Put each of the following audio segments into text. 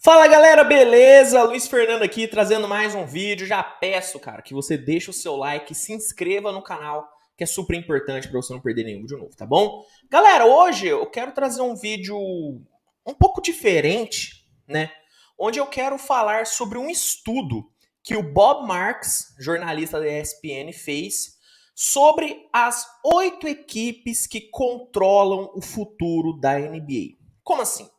Fala galera, beleza? Luiz Fernando aqui trazendo mais um vídeo. Já peço, cara, que você deixe o seu like, se inscreva no canal, que é super importante para você não perder nenhum vídeo novo, tá bom? Galera, hoje eu quero trazer um vídeo um pouco diferente, né? Onde eu quero falar sobre um estudo que o Bob Marks, jornalista da ESPN, fez sobre as 8 equipes que controlam o futuro da NBA. Como assim?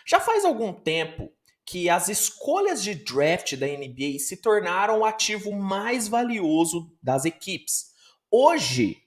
Já faz algum tempo que as escolhas de draft da NBA se tornaram o ativo mais valioso das equipes. Hoje,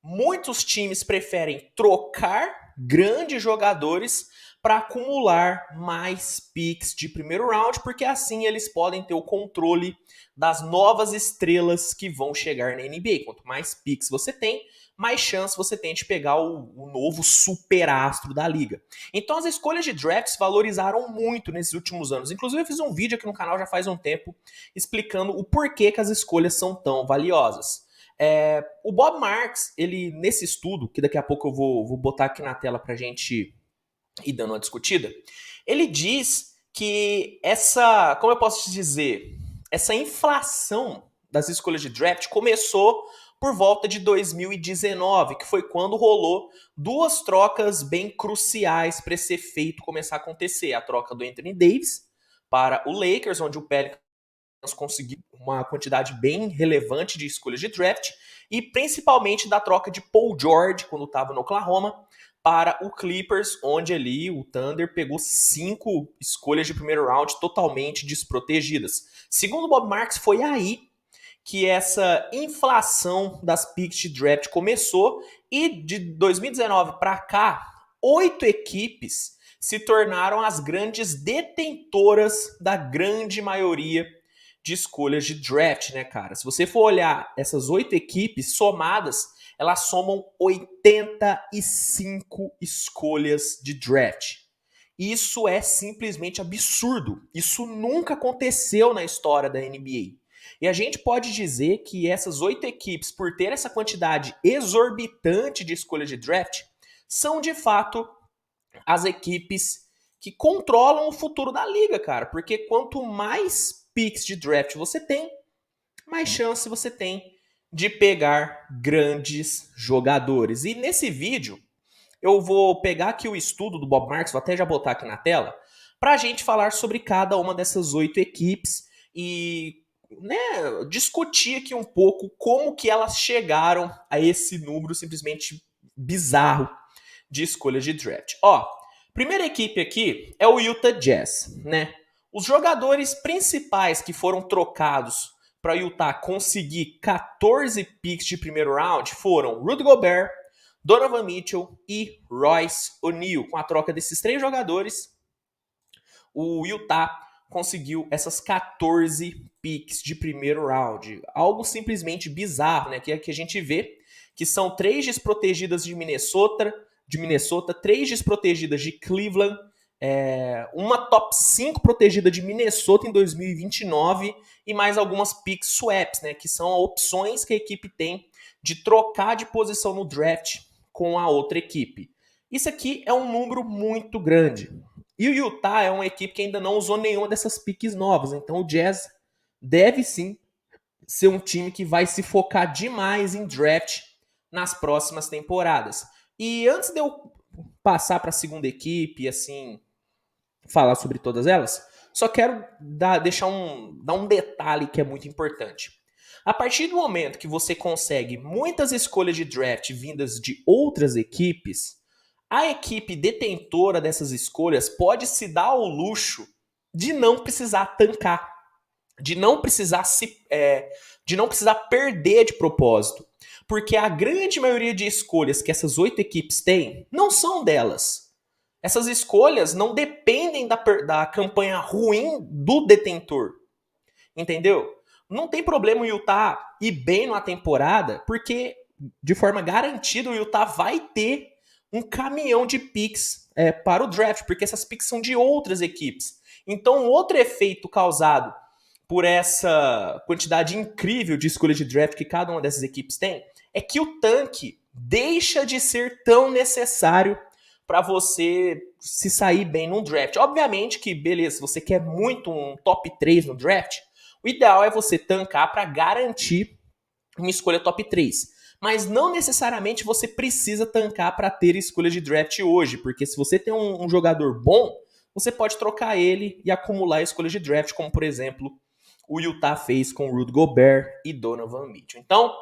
muitos times preferem trocar grandes jogadores para acumular mais picks de primeiro round, porque assim eles podem ter o controle das novas estrelas que vão chegar na NBA. Quanto mais picks você tem, mais chance você tem de pegar o novo superastro da liga. Então as escolhas de drafts valorizaram muito nesses últimos anos. Inclusive eu fiz um vídeo aqui no canal já faz um tempo explicando o porquê que as escolhas são tão valiosas. O Bob Marks, ele nesse estudo, que daqui a pouco eu vou botar aqui na tela pra gente ir dando uma discutida, ele diz que como eu posso te dizer, essa inflação das escolhas de draft começou por volta de 2019, que foi quando rolou duas trocas bem cruciais para esse efeito começar a acontecer. A troca do Anthony Davis para o Lakers, onde o Pelicans conseguiu uma quantidade bem relevante de escolhas de draft, e principalmente da troca de Paul George, quando estava no Oklahoma, para o Clippers, onde ali o Thunder pegou 5 escolhas de primeiro round totalmente desprotegidas. Segundo Bob Marks, foi aí que essa inflação das picks de draft começou, e de 2019 para cá, 8 equipes se tornaram as grandes detentoras da grande maioria de escolhas de draft, né, cara? Se você for olhar essas 8 equipes somadas, elas somam 85 escolhas de draft. Isso é simplesmente absurdo. Isso nunca aconteceu na história da NBA. E a gente pode dizer que essas 8 equipes, por ter essa quantidade exorbitante de escolhas de draft, são de fato as equipes que controlam o futuro da liga, cara. Porque quanto mais picks de draft você tem, mais chance você tem de pegar grandes jogadores. E nesse vídeo, eu vou pegar aqui o estudo do Bob Marks, vou até já botar aqui na tela, para a gente falar sobre cada uma dessas 8 equipes e discutir aqui um pouco como que elas chegaram a esse número simplesmente bizarro de escolhas de draft. Ó, primeira equipe aqui é o Utah Jazz, né? Os jogadores principais que foram trocados para o Utah conseguir 14 picks de primeiro round foram Rudy Gobert, Donovan Mitchell e Royce O'Neal. Com a troca desses 3 jogadores, o Utah conseguiu essas 14 picks de primeiro round. Algo simplesmente bizarro, né? Que a gente vê que são 3 desprotegidas de Minnesota, 3 desprotegidas de Cleveland, uma top 5 protegida de Minnesota em 2029 e mais algumas pick swaps, né? Que são opções que a equipe tem de trocar de posição no draft com a outra equipe. Isso aqui é um número muito grande. E o Utah é uma equipe que ainda não usou nenhuma dessas piques novas. Então o Jazz deve sim ser um time que vai se focar demais em draft nas próximas temporadas. E antes de eu passar para a segunda equipe e assim falar sobre todas elas, só quero dar um detalhe que é muito importante. A partir do momento que você consegue muitas escolhas de draft vindas de outras equipes, a equipe detentora dessas escolhas pode se dar ao luxo de não precisar tancar, de não precisar de não precisar perder de propósito, porque a grande maioria de escolhas que essas 8 equipes têm não são delas. Essas escolhas não dependem da campanha ruim do detentor, entendeu? Não tem problema o Utah ir bem numa temporada, porque de forma garantida o Utah vai ter um caminhão de picks para o draft, porque essas picks são de outras equipes. Então, outro efeito causado por essa quantidade incrível de escolha de draft que cada uma dessas equipes tem é que o tanque deixa de ser tão necessário para você se sair bem num draft. Obviamente que, beleza, se você quer muito um top 3 no draft, o ideal é você tancar para garantir uma escolha top 3. Mas não necessariamente você precisa tancar para ter escolha de draft hoje, porque se você tem um jogador bom, você pode trocar ele e acumular escolhas de draft, como por exemplo o Utah fez com Rudy Gobert e Donovan Mitchell. Então,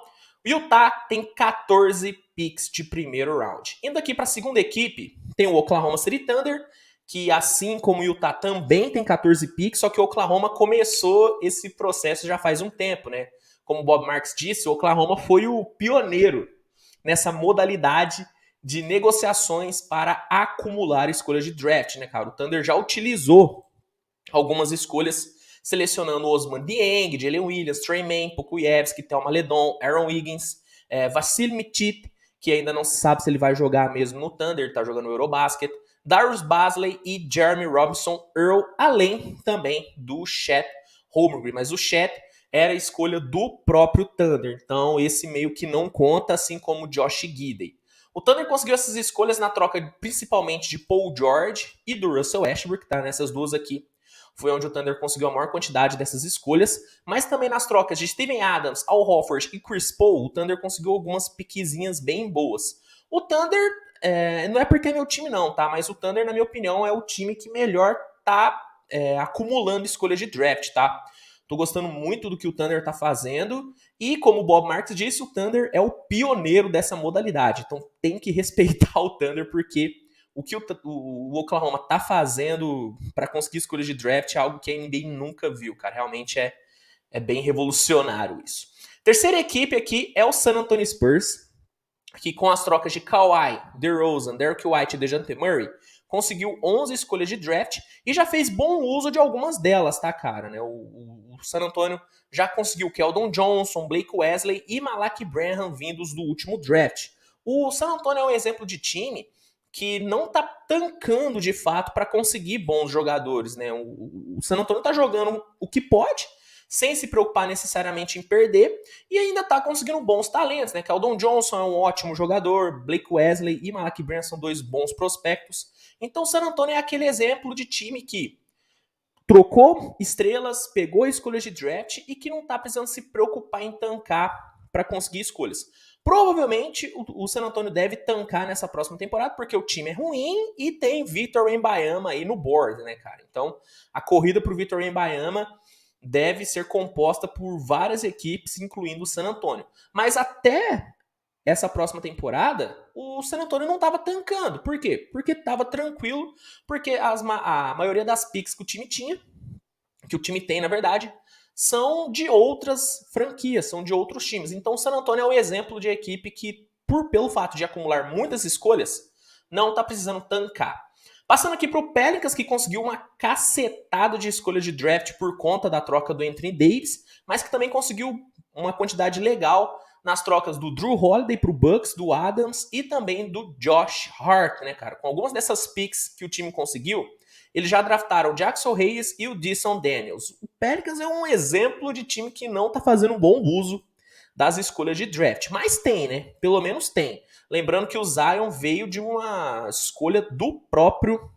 o Utah tem 14 picks de primeiro round. Indo aqui para a segunda equipe, tem o Oklahoma City Thunder, que assim como o Utah também tem 14 picks, só que o Oklahoma começou esse processo já faz um tempo, né? Como o Bob Marks disse, o Oklahoma foi o pioneiro nessa modalidade de negociações para acumular escolhas de draft, né, cara? O Thunder já utilizou algumas escolhas selecionando Osman Dieng, Jalen Williams, Trey Mann, Pokuevski, Thelma Ledon, Aaron Wiggins, Vasil Mitit, que ainda não se sabe se ele vai jogar mesmo no Thunder, ele tá jogando no Eurobasket, Darius Bazley e Jeremy Robinson Earl, além também do Chet Holmgren. Mas o Chet era a escolha do próprio Thunder, então esse meio que não conta, assim como o Josh Giddey. O Thunder conseguiu essas escolhas na troca principalmente de Paul George e do Russell Westbrook, tá? Nessas duas aqui foi onde o Thunder conseguiu a maior quantidade dessas escolhas, mas também nas trocas de Steven Adams, Al Horford e Chris Paul, o Thunder conseguiu algumas piquezinhas bem boas. O Thunder, não é porque é meu time não, tá? Mas o Thunder, na minha opinião, é o time que melhor tá acumulando escolhas de draft, tá? Tô gostando muito do que o Thunder tá fazendo. E como o Bob Marks disse, o Thunder é o pioneiro dessa modalidade. Então tem que respeitar o Thunder, porque o que o Oklahoma tá fazendo para conseguir escolhas de draft é algo que a NBA nunca viu, cara. Realmente é bem revolucionário isso. Terceira equipe aqui é o San Antonio Spurs, que com as trocas de Kawhi, DeRozan, Derrick White e DeJounte Murray, conseguiu 11 escolhas de draft e já fez bom uso de algumas delas, tá, cara? Né? O San Antonio já conseguiu Keldon Johnson, Blake Wesley e Malaki Branham vindos do último draft. O San Antonio é um exemplo de time que não tá tancando de fato para conseguir bons jogadores, né? O San Antonio tá jogando o que pode, sem se preocupar necessariamente em perder, e ainda tá conseguindo bons talentos, né? Keldon Johnson é um ótimo jogador, Blake Wesley e Malaki Branham são dois bons prospectos. Então o San Antonio é aquele exemplo de time que trocou estrelas, pegou escolhas de draft e que não tá precisando se preocupar em tancar para conseguir escolhas. Provavelmente o San Antonio deve tancar nessa próxima temporada, porque o time é ruim e tem Victor Wembanyama aí no board, né, cara? Então a corrida pro Victor Wembanyama deve ser composta por várias equipes, incluindo o San Antonio. Mas até essa próxima temporada, o San Antonio não estava tancando. Por quê? Porque estava tranquilo, porque a maioria das picks que o time tinha, que o time tem, na verdade, são de outras franquias, são de outros times. Então o San Antonio é um exemplo de equipe que, pelo fato de acumular muitas escolhas, não está precisando tancar. Passando aqui para o Pelicans, que conseguiu uma cacetada de escolhas de draft por conta da troca do Anthony Davis, mas que também conseguiu uma quantidade legal nas trocas do Drew Holiday pro Bucks, do Adams e também do Josh Hart, né, cara? Com algumas dessas picks que o time conseguiu, eles já draftaram o Jackson Reyes e o Dyson Daniels. O Pelicans é um exemplo de time que não tá fazendo um bom uso das escolhas de draft. Mas tem, né? Pelo menos tem. Lembrando que o Zion veio de uma escolha do próprio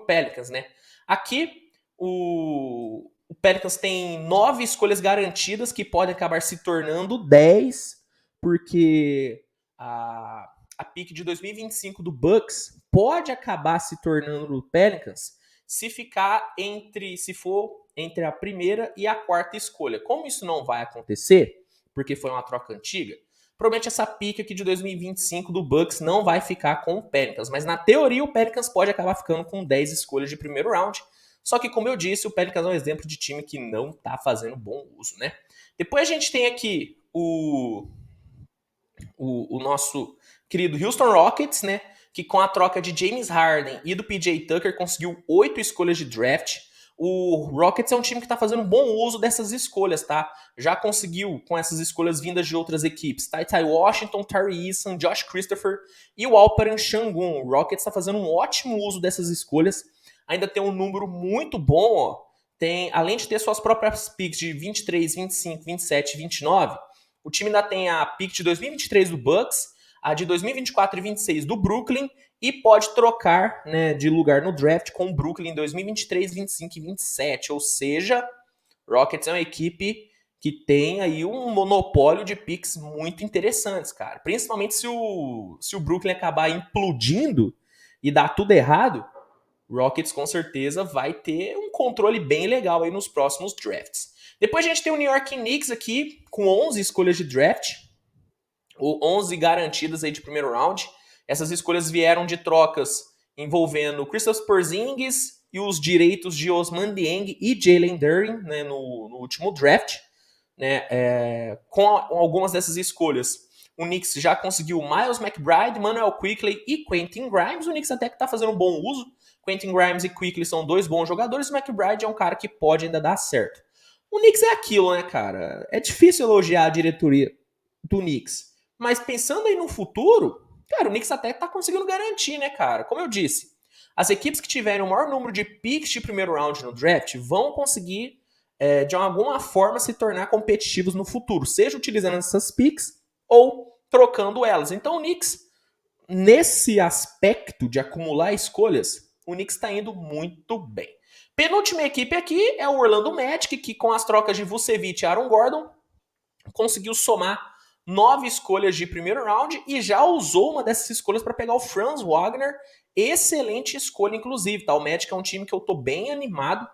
Pelicans, né? Aqui, o Pelicans tem 9 escolhas garantidas que podem acabar se tornando 10, porque a pick de 2025 do Bucks pode acabar se tornando do Pelicans se for entre a primeira e a quarta escolha. Como isso não vai acontecer, porque foi uma troca antiga, provavelmente essa pick aqui de 2025 do Bucks não vai ficar com o Pelicans, mas na teoria o Pelicans pode acabar ficando com 10 escolhas de primeiro round. Só que, como eu disse, o Pelicans é um exemplo de time que não tá fazendo bom uso, né? Depois a gente tem aqui o nosso querido Houston Rockets, né? Que com a troca de James Harden e do PJ Tucker conseguiu 8 escolhas de draft. O Rockets é um time que está fazendo um bom uso dessas escolhas, tá? Já conseguiu com essas escolhas vindas de outras equipes. Ty Washington, Tari Eason, Josh Christopher e o Alperen Sengun. O Rockets está fazendo um ótimo uso dessas escolhas. Ainda tem um número muito bom, ó. Tem, além de ter suas próprias picks de 23, 25, 27 e 29, o time ainda tem a pick de 2023 do Bucks, a de 2024 e 26 do Brooklyn e pode trocar, né, de lugar no draft com o Brooklyn em 2023, 25 e 27. Ou seja, Rockets é uma equipe que tem aí um monopólio de picks muito interessantes, cara. Principalmente se o Brooklyn acabar implodindo e dar tudo errado, o Rockets com certeza vai ter um controle bem legal aí nos próximos drafts. Depois a gente tem o New York Knicks aqui com 11 escolhas de draft, ou 11 garantidas aí de primeiro round. Essas escolhas vieram de trocas envolvendo Kristaps Porzingis e os direitos de Ousmane Dieng e Jalen Duren, né, no último draft. Né, com algumas dessas escolhas, o Knicks já conseguiu Miles McBride, Manuel Quickley e Quentin Grimes. O Knicks até que está fazendo um bom uso. Quentin Grimes e Quickley são dois bons jogadores. O McBride é um cara que pode ainda dar certo. O Knicks é aquilo, né, cara? É difícil elogiar a diretoria do Knicks. Mas pensando aí no futuro, cara, o Knicks até tá conseguindo garantir, né, cara? Como eu disse, as equipes que tiverem o maior número de picks de primeiro round no draft vão conseguir, de alguma forma, se tornar competitivos no futuro, seja utilizando essas picks ou trocando elas. Então o Knicks, nesse aspecto de acumular escolhas, o Knicks está indo muito bem. Penúltima equipe aqui é o Orlando Magic, que com as trocas de Vucevic e Aaron Gordon, conseguiu somar 9 escolhas de primeiro round e já usou uma dessas escolhas para pegar o Franz Wagner. Excelente escolha, inclusive. Tá? O Magic é um time que eu tô bem animado,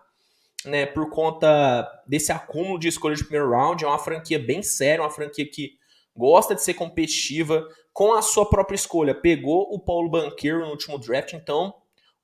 né, por conta desse acúmulo de escolhas de primeiro round. É uma franquia bem séria, uma franquia que gosta de ser competitiva com a sua própria escolha. Pegou o Paulo Banchero no último draft, então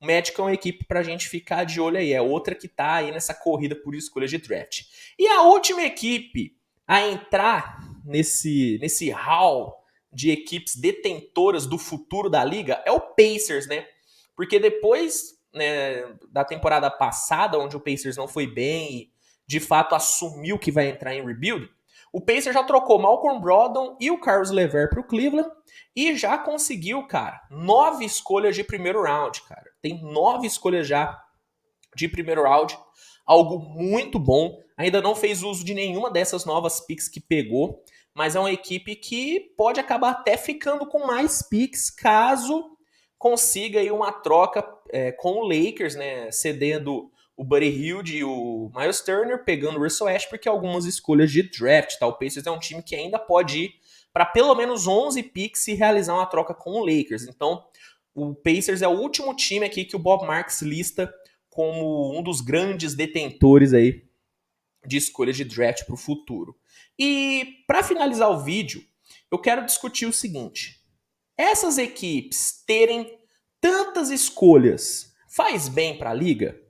o Magic é uma equipe pra gente ficar de olho aí. É outra que tá aí nessa corrida por escolhas de draft. E a última equipe a entrar nesse hall de equipes detentoras do futuro da liga é o Pacers, né? Porque depois, né, da temporada passada, onde o Pacers não foi bem e de fato assumiu que vai entrar em rebuild, o Pacers já trocou Malcolm Brogdon e o Caris LeVert para o Cleveland e já conseguiu, cara, 9 escolhas de primeiro round, cara. Tem 9 escolhas já de primeiro round, algo muito bom. Ainda não fez uso de nenhuma dessas novas picks que pegou, mas é uma equipe que pode acabar até ficando com mais picks caso consiga aí uma troca com o Lakers, né, cedendo o Buddy Hield e o Miles Turner, pegando o Russell Westbrook e algumas escolhas de draft. Tá? O Pacers é um time que ainda pode ir para pelo menos 11 picks e realizar uma troca com o Lakers. Então, o Pacers é o último time aqui que o Bob Marks lista como um dos grandes detentores aí de escolhas de draft para o futuro. E para finalizar o vídeo, eu quero discutir o seguinte: essas equipes terem tantas escolhas faz bem para a liga?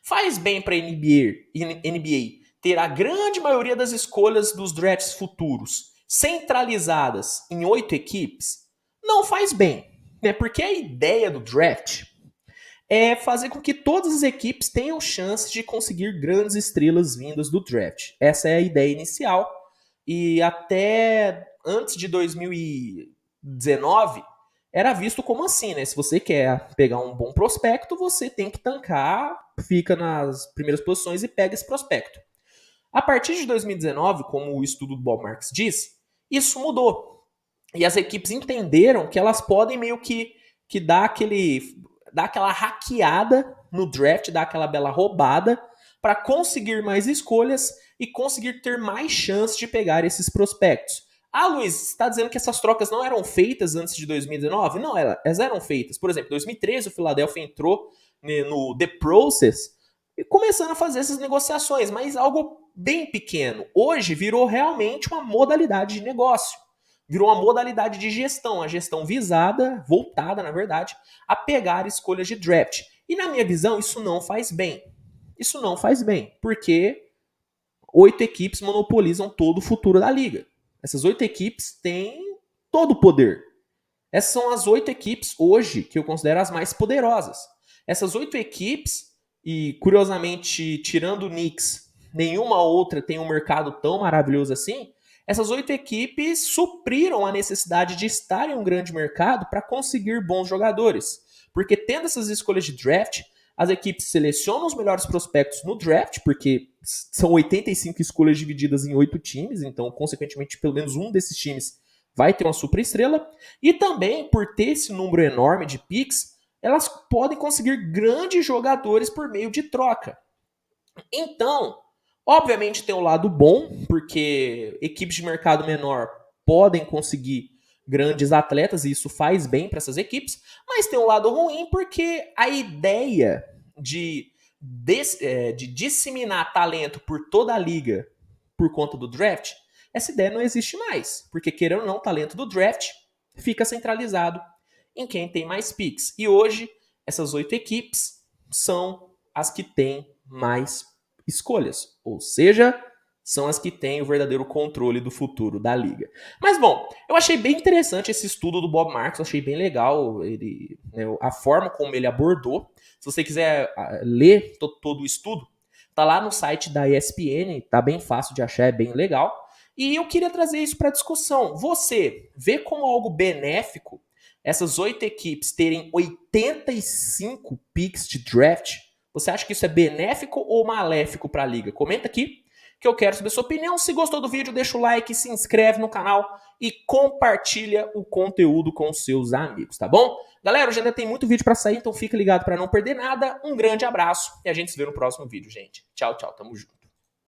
Faz bem para a NBA ter a grande maioria das escolhas dos drafts futuros centralizadas em 8 equipes? Não faz bem, né? Porque a ideia do draft é fazer com que todas as equipes tenham chance de conseguir grandes estrelas vindas do draft. Essa é a ideia inicial. E até antes de 2019, era visto como assim, né? Se você quer pegar um bom prospecto, você tem que tancar, fica nas primeiras posições e pega esse prospecto. A partir de 2019, como o estudo do Bob Marks diz, isso mudou. E as equipes entenderam que elas podem meio que dar aquela hackeada no draft, dar aquela bela roubada para conseguir mais escolhas e conseguir ter mais chance de pegar esses prospectos. Ah, Luiz, você está dizendo que essas trocas não eram feitas antes de 2019? Não, elas eram feitas. Por exemplo, em 2013 o Philadelphia entrou no The Process e começando a fazer essas negociações, mas algo bem pequeno. Hoje virou realmente uma modalidade de negócio. Virou uma modalidade de gestão, a gestão visada, voltada, na verdade, a pegar escolhas de draft. E na minha visão, isso não faz bem. Isso não faz bem, porque 8 equipes monopolizam todo o futuro da liga. Essas 8 equipes têm todo o poder. Essas são as 8 equipes hoje que eu considero as mais poderosas. Essas 8 equipes, e curiosamente, tirando o Knicks, nenhuma outra tem um mercado tão maravilhoso assim. Essas 8 equipes supriram a necessidade de estar em um grande mercado para conseguir bons jogadores. Porque tendo essas escolhas de draft, as equipes selecionam os melhores prospectos no draft, porque são 85 escolhas divididas em 8 times, então, consequentemente, pelo menos um desses times vai ter uma superestrela, e também por ter esse número enorme de picks, elas podem conseguir grandes jogadores por meio de troca. Então, obviamente tem o lado bom, porque equipes de mercado menor podem conseguir grandes atletas e isso faz bem para essas equipes, mas tem um lado ruim porque a ideia de disseminar talento por toda a liga por conta do draft, essa ideia não existe mais, porque querendo ou não, o talento do draft fica centralizado em quem tem mais picks. E hoje, essas 8 equipes são as que têm mais escolhas, ou seja, são as que têm o verdadeiro controle do futuro da liga. Mas bom, eu achei bem interessante esse estudo do Bob Marks, achei bem legal a forma como ele abordou. Se você quiser ler todo o estudo, tá lá no site da ESPN, tá bem fácil de achar, é bem legal. E eu queria trazer isso para discussão. Você vê como algo benéfico essas 8 equipes terem 85 picks de draft? Você acha que isso é benéfico ou maléfico para a liga? Comenta aqui que eu quero saber sua opinião. Se gostou do vídeo, deixa o like, se inscreve no canal e compartilha o conteúdo com seus amigos, tá bom? Galera, hoje ainda tem muito vídeo para sair, então fica ligado para não perder nada. Um grande abraço e a gente se vê no próximo vídeo, gente. Tchau, tchau, tamo junto.